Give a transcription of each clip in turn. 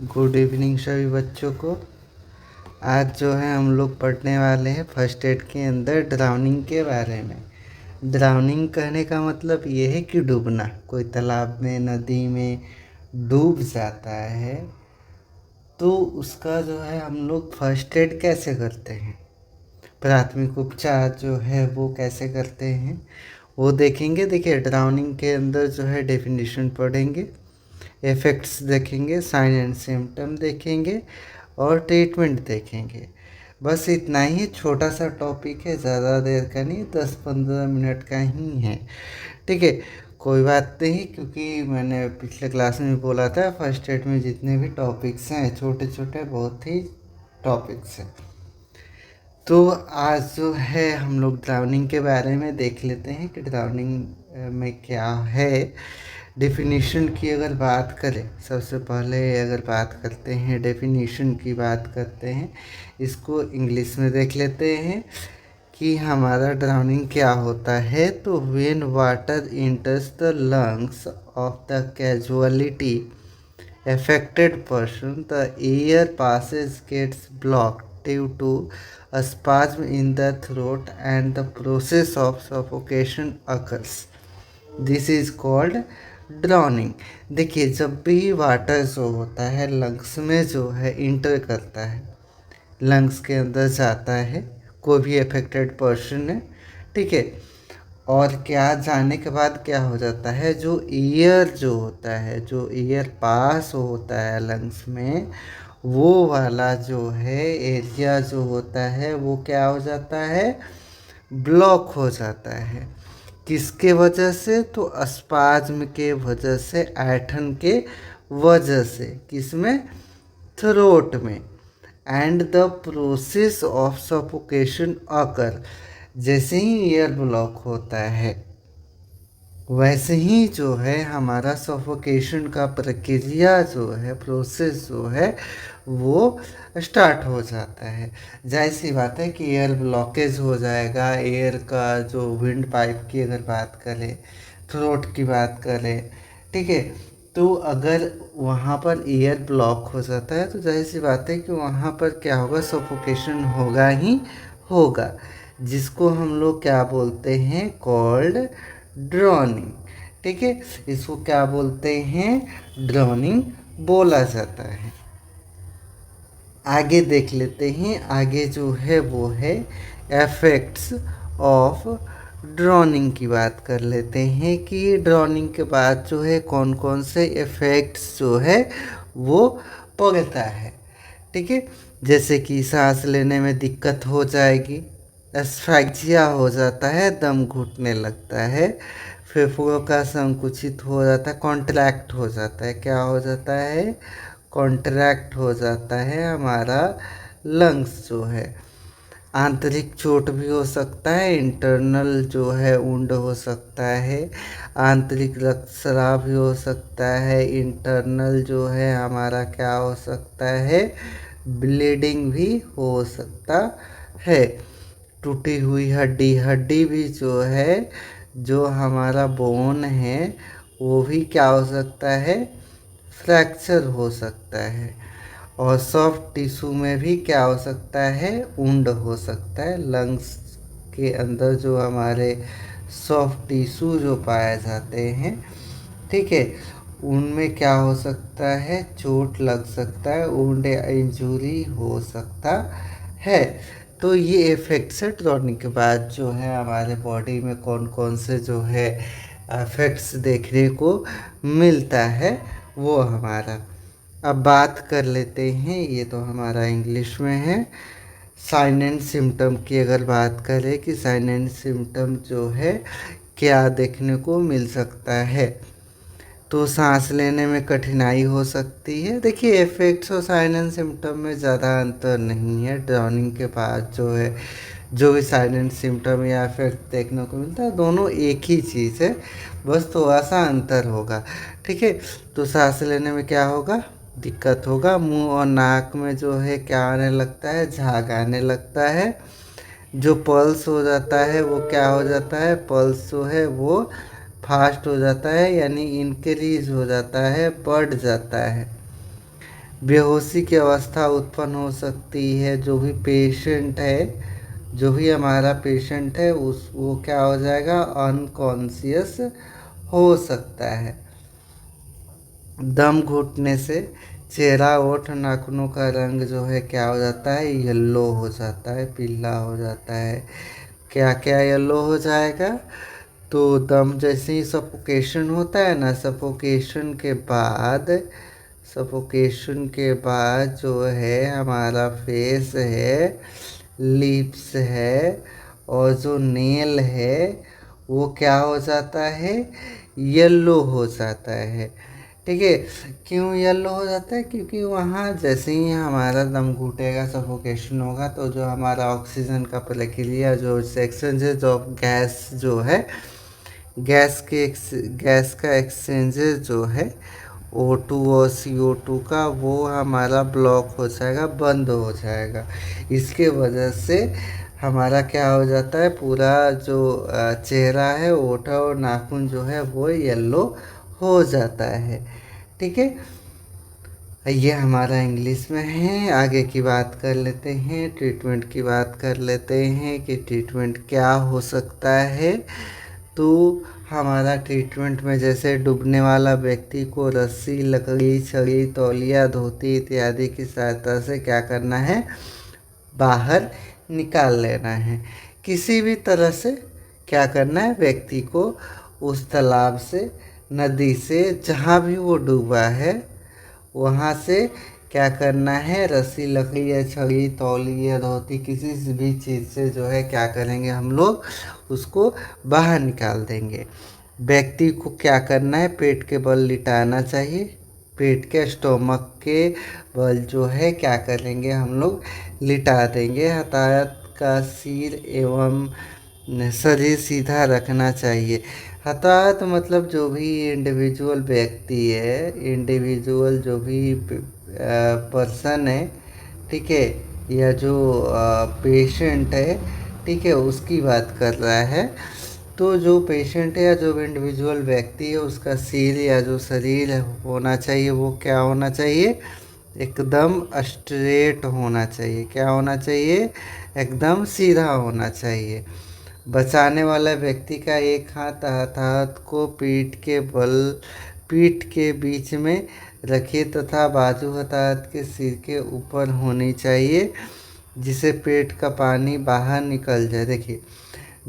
Good evening सभी बच्चों को। आज जो है हम लोग पढ़ने वाले हैं फर्स्ट एड के अंदर ड्राउनिंग के बारे में। ड्राउनिंग कहने का मतलब ये है कि डूबना। कोई तालाब में, नदी में डूब जाता है तो उसका जो है हम लोग फर्स्ट एड कैसे करते हैं, प्राथमिक उपचार जो है वो कैसे करते हैं वो देखेंगे। देखिए, ड्राउनिंग के अंदर जो है डेफिनेशन पढ़ेंगे, इफ़ेक्ट्स देखेंगे, साइन एंड सिम्टम देखेंगे और ट्रीटमेंट देखेंगे। बस इतना ही छोटा सा टॉपिक है, ज़्यादा देर का नहीं, 10-15 मिनट का ही है। ठीक है, कोई बात नहीं, क्योंकि मैंने पिछले क्लास में बोला था फर्स्ट एड में जितने भी टॉपिक्स हैं छोटे छोटे बहुत ही टॉपिक्स हैं। तो आज जो है हम लोग ड्राउनिंग के बारे में देख लेते हैं कि ड्राउनिंग में क्या है। डेफिनेशन की अगर बात करें, सबसे पहले अगर बात करते हैं डेफिनेशन की बात करते हैं, इसको इंग्लिश में देख लेते हैं कि हमारा ड्राउनिंग क्या होता है। तो when water इंटर्स the lungs of the casualty affected person, the air passage gets blocked due to a spasm in the throat and the process of suffocation occurs. This is called drowning. देखिए, जब भी water जो होता है lungs में जो है inter करता है, लंग्स के अंदर जाता है, कोई भी अफेक्टेड पर्सन है, ठीक है, और क्या जाने के बाद क्या हो जाता है, जो एयर जो होता है, जो एयर पास होता है लंग्स में, वो वाला जो है एरिया जो होता है वो क्या हो जाता है, ब्लॉक हो जाता है। किसके वजह से? तो स्पाज्म के वजह से, ऐठन के वजह से। किसमें? थ्रोट में। And the process of suffocation occur, जैसे ही एयर ब्लॉक होता है वैसे ही जो है हमारा सफोकेशन का प्रक्रिया जो है, प्रोसेस जो है वो स्टार्ट हो जाता है। जाहिर सी बात है कि एयर ब्लॉकेज हो जाएगा। एयर का जो विंड पाइप की अगर बात करें, थ्रोट की बात करें, ठीक है, तो अगर वहाँ पर एयर ब्लॉक हो जाता है तो जाहिर सी बात है कि वहाँ पर क्या होगा, सफोकेशन होगा ही होगा, जिसको हम लोग क्या बोलते हैं, कॉल्ड ड्रॉनिंग। ठीक है, इसको क्या बोलते हैं, ड्रॉनिंग बोला जाता है। आगे देख लेते हैं, आगे जो है वो है इफेक्ट्स ऑफ ड्रॉनिंग की बात कर लेते हैं कि ड्रॉनिंग के बाद जो है कौन कौन से इफेक्ट्स जो है वो पड़ता है। ठीक है, जैसे कि सांस लेने में दिक्कत हो जाएगी, एस्फैक्सिया हो जाता है, दम घुटने लगता है, फेफड़ों का संकुचित हो जाता है, कॉन्ट्रैक्ट हो जाता है। क्या हो जाता है? कॉन्ट्रैक्ट हो जाता है हमारा लंग्स जो है। आंतरिक चोट भी हो सकता है, इंटरनल जो है वुंड हो सकता है, आंतरिक रक्तस्राव भी हो सकता है, इंटरनल जो है हमारा क्या हो सकता है, ब्लीडिंग भी हो सकता है। टूटी हुई हड्डी, हड्डी भी जो है, जो हमारा बोन है वो भी क्या हो सकता है, फ्रैक्चर हो सकता है। और सॉफ्ट टिश्यू में भी क्या हो सकता है, वुंड हो सकता है। लंग्स के अंदर जो हमारे सॉफ्ट टिश्यू जो पाए जाते हैं, ठीक है, उनमें क्या हो सकता है, चोट लग सकता है, वुंड या इंजरी हो सकता है। तो ये इफेक्ट्स है ड्रॉनिंग के बाद जो है हमारे बॉडी में कौन कौन से जो है इफेक्ट्स देखने को मिलता है वो हमारा। अब बात कर लेते हैं, ये तो हमारा इंग्लिश में है। साइन एंड सिम्टम की अगर बात करें कि साइन एंड सिम्टम जो है क्या देखने को मिल सकता है, तो सांस लेने में कठिनाई हो सकती है। देखिए, इफेक्ट्स और साइन एंड सिम्टम में ज़्यादा अंतर नहीं है। ड्राउनिंग के बाद जो है जो भी साइन एंड सिम्टम या इफेक्ट देखने को मिलता है, दोनों एक ही चीज़ है, बस थोड़ा सा अंतर होगा। ठीक है, तो सांस लेने में क्या होगा, दिक्कत होगा। मुंह और नाक में जो है क्या आने लगता है, झाग आने लगता है। जो पल्स हो जाता है वो क्या हो जाता है, पल्स जो है वो फास्ट हो जाता है, यानी इंक्रीज हो जाता है, बढ़ जाता है। बेहोशी की अवस्था उत्पन्न हो सकती है। जो भी पेशेंट है, जो भी हमारा पेशेंट है वो क्या हो जाएगा, अनकॉन्शियस हो सकता है। दम घुटने से चेहरा, ओठ, नाखूनों का रंग जो है क्या हो जाता है, येलो हो जाता है, पीला हो जाता है। क्या क्या येलो हो जाएगा, तो दम जैसे ही सफोकेशन होता है ना, सफोकेशन के बाद जो है हमारा फेस है, लिप्स है और जो नेल है वो क्या हो जाता है, येलो हो जाता है। ठीक है, क्यों येलो हो जाता है, क्योंकि वहाँ जैसे ही हमारा दम घुटेगा, सफोकेशन होगा, तो जो हमारा ऑक्सीजन का प्रक्रिया, जो एक्सचेंजेज ऑफ गैस जो है, गैस का एक्सचेंजेस जो है O2 और CO2 का, वो हमारा ब्लॉक हो जाएगा, बंद हो जाएगा। इसके वजह से हमारा क्या हो जाता है, पूरा जो चेहरा है, ओठ और नाखून जो है वो येलो हो जाता है। ठीक है, ये हमारा इंग्लिश में है। आगे की बात कर लेते हैं, ट्रीटमेंट की बात कर लेते हैं कि ट्रीटमेंट क्या हो सकता है। तो हमारा ट्रीटमेंट में जैसे डूबने वाला व्यक्ति को रस्सी, लकड़ी, छड़ी, तौलिया, धोती इत्यादि की सहायता से क्या करना है, बाहर निकाल लेना है। किसी भी तरह से क्या करना है, व्यक्ति को उस तालाब से, नदी से, जहाँ भी वो डूबा है वहाँ से क्या करना है, रस्सी, लकड़ी या छड़ी, तौली या धोती, किसी भी चीज़ से जो है क्या करेंगे, हम लोग उसको बाहर निकाल देंगे। व्यक्ति को क्या करना है, पेट के बल लिटाना चाहिए। पेट के, स्टोमक के बल जो है क्या करेंगे, हम लोग लिटा देंगे। हताहत का सिर एवं शरीर सीधा रखना चाहिए। हताहत मतलब जो भी इंडिविजुअल व्यक्ति है, इंडिविजुअल जो भी पर्सन है, ठीक है, या जो पेशेंट है, ठीक है, उसकी बात कर रहा है। तो जो पेशेंट है या जो इंडिविजुअल व्यक्ति है, उसका सिर या जो शरीर होना चाहिए वो क्या होना चाहिए, एकदम स्ट्रेट होना चाहिए। क्या होना चाहिए, एकदम सीधा होना चाहिए। बचाने वाला व्यक्ति का एक हाथ हताहत को पीठ के बीच में रखिए तथा बाजू हताहत के सिर के ऊपर होनी चाहिए, जिसे पेट का पानी बाहर निकल जाए। देखिए,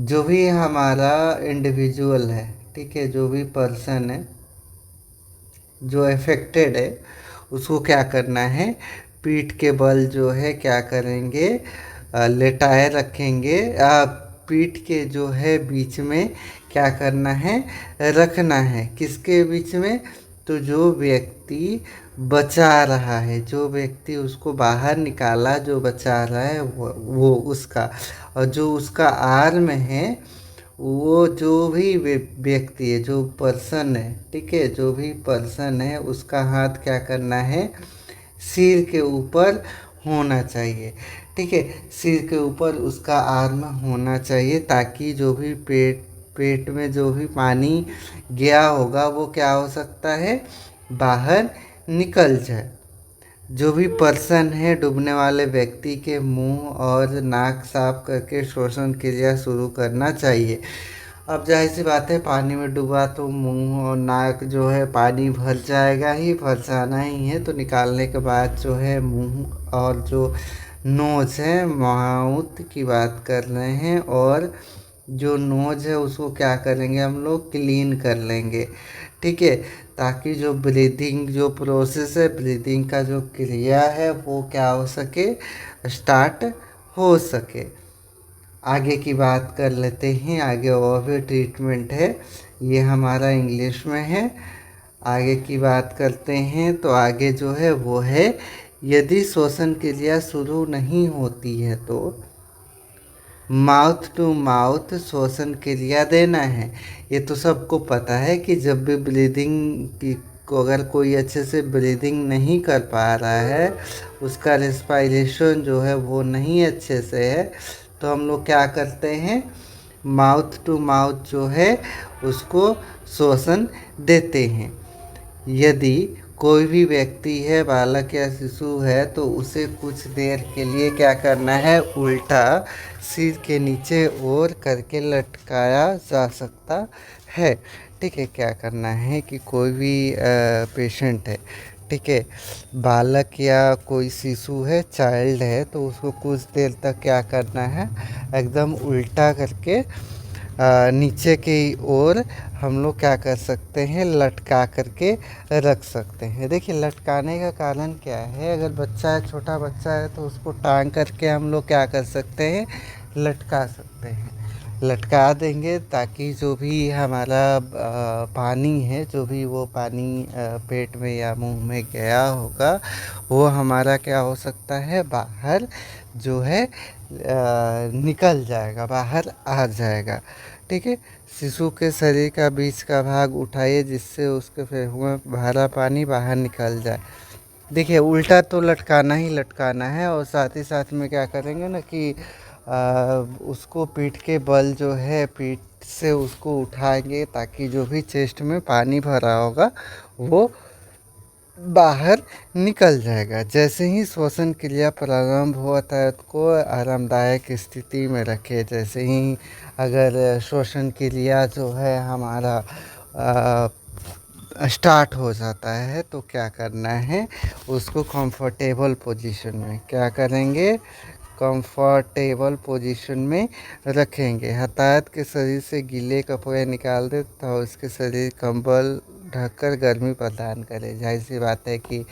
जो भी हमारा इंडिविजुअल है, ठीक है, जो भी पर्सन है जो अफेक्टेड है, उसको क्या करना है, पीठ के बल जो है क्या करेंगे, लेटाए रखेंगे। पीठ के जो है बीच में क्या करना है, रखना है। किसके बीच में, तो जो व्यक्ति बचा रहा है, जो व्यक्ति उसको बाहर निकाला, जो बचा रहा है वो उसका, और जो उसका आर्म है, वो जो भी व्यक्ति है, जो पर्सन है, ठीक है, जो भी पर्सन है, उसका हाथ क्या करना है, सिर के ऊपर होना चाहिए। ठीक है, सिर के ऊपर उसका आर्म होना चाहिए, ताकि जो भी पेट में जो भी पानी गया होगा वो क्या हो सकता है, बाहर निकल जाए। जो भी पर्सन है, डूबने वाले व्यक्ति के मुंह और नाक साफ करके श्वसन क्रिया शुरू करना चाहिए। अब जाहिर सी बात है, पानी में डूबा तो मुंह और नाक जो है पानी भर जाएगा ही, भर जाना ही है। तो निकालने के बाद जो है मुंह और जो नोज है, माउथ की बात कर रहे हैं, और जो नोज है उसको क्या करेंगे, हम लोग क्लीन कर लेंगे। ठीक है, ताकि जो ब्रीदिंग जो प्रोसेस है, ब्रीदिंग का जो क्रिया है वो क्या हो सके, स्टार्ट हो सके। आगे की बात कर लेते हैं। आगे और भी ट्रीटमेंट है, ये हमारा इंग्लिश में है। आगे की बात करते हैं, तो आगे जो है वो है, यदि श्वसन क्रिया शुरू नहीं होती है तो माउथ टू माउथ श्वसन क्रिया देना है। ये तो सबको पता है कि जब भी ब्रीदिंग की को अगर कोई अच्छे से ब्रीदिंग नहीं कर पा रहा है, उसका रेस्पिरेशन जो है वो नहीं अच्छे से है, तो हम लोग क्या करते हैं, माउथ टू माउथ जो है उसको श्वसन देते हैं। यदि कोई भी व्यक्ति है, बालक या शिशु है, तो उसे कुछ देर के लिए क्या करना है, उल्टा सिर के नीचे ओर करके लटकाया जा सकता है। ठीक है, क्या करना है कि कोई भी पेशेंट है, ठीक है, बालक या कोई शिशु है, चाइल्ड है, तो उसको कुछ देर तक क्या करना है, एकदम उल्टा करके नीचे की ओर हम लोग क्या कर सकते हैं, लटका करके रख सकते हैं। देखिए लटकाने का कारण क्या है, अगर बच्चा है, छोटा बच्चा है, तो उसको टांग करके हम लोग क्या कर सकते हैं, लटका सकते हैं। लटका देंगे ताकि जो भी हमारा पानी है, जो भी वो पानी पेट में या मुंह में गया होगा, वो हमारा क्या हो सकता है, बाहर जो है निकल जाएगा, बाहर आ जाएगा। ठीक है, शिशु के शरीर का बीच का भाग उठाइए जिससे उसके फेफड़ों में भरा पानी बाहर निकल जाए। देखिए उल्टा तो लटकाना ही लटकाना है, और साथ ही साथ में क्या करेंगे ना कि उसको पीठ के बल जो है, पीठ से उसको उठाएंगे ताकि जो भी चेस्ट में पानी भरा होगा वो बाहर निकल जाएगा। जैसे ही श्वसन क्रिया प्रारंभ होता है उसको आरामदायक स्थिति में रखें। जैसे ही अगर श्वसन क्रिया जो है हमारा स्टार्ट हो जाता है तो क्या करना है, उसको कंफर्टेबल पोजीशन में क्या करेंगे, कंफर्टेबल पोजीशन में रखेंगे। हताहत के शरीर से गीले कपड़े निकाल दे तो उसके शरीर कंबल ढककर गर्मी प्रदान करे। जाहिर सी बात है कि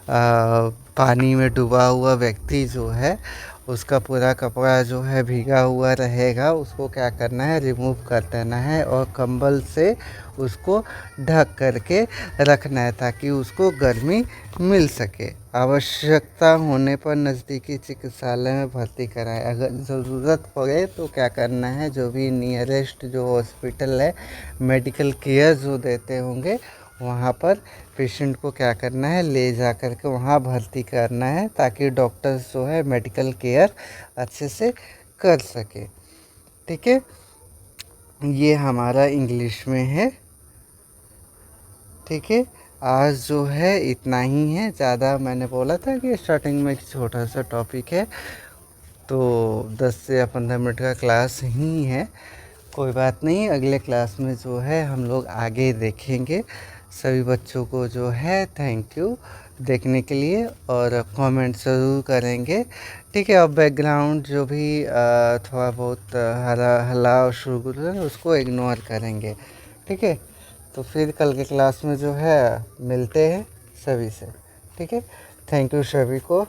पानी में डूबा हुआ व्यक्ति जो है उसका पूरा कपड़ा जो है भीगा हुआ रहेगा, उसको क्या करना है, रिमूव कर देना है और कंबल से उसको ढक करके रखना है ताकि उसको गर्मी मिल सके। आवश्यकता होने पर नज़दीकी चिकित्सालय में भर्ती कराएं। अगर ज़रूरत पड़े तो क्या करना है, जो भी नियरेस्ट जो हॉस्पिटल है, मेडिकल केयर जो देते होंगे, वहाँ पर पेशेंट को क्या करना है, ले जा कर के वहाँ भर्ती करना है ताकि डॉक्टर्स जो है मेडिकल केयर अच्छे से कर सके। ठीक है, ये हमारा इंग्लिश में है। ठीक है, आज जो है इतना ही है। ज़्यादा मैंने बोला था कि स्टार्टिंग में एक छोटा सा टॉपिक है, तो 10 से या 15 मिनट का क्लास ही है, कोई बात नहीं। अगले क्लास में जो है हम लोग आगे देखेंगे। सभी बच्चों को जो है थैंक यू देखने के लिए, और कमेंट ज़रूर करेंगे। ठीक है, अब बैकग्राउंड जो भी थोड़ा बहुत हल्ला और शुरू है उसको इग्नोर करेंगे। ठीक है, तो फिर कल के क्लास में जो है मिलते हैं सभी से। ठीक है, थैंक यू सभी को।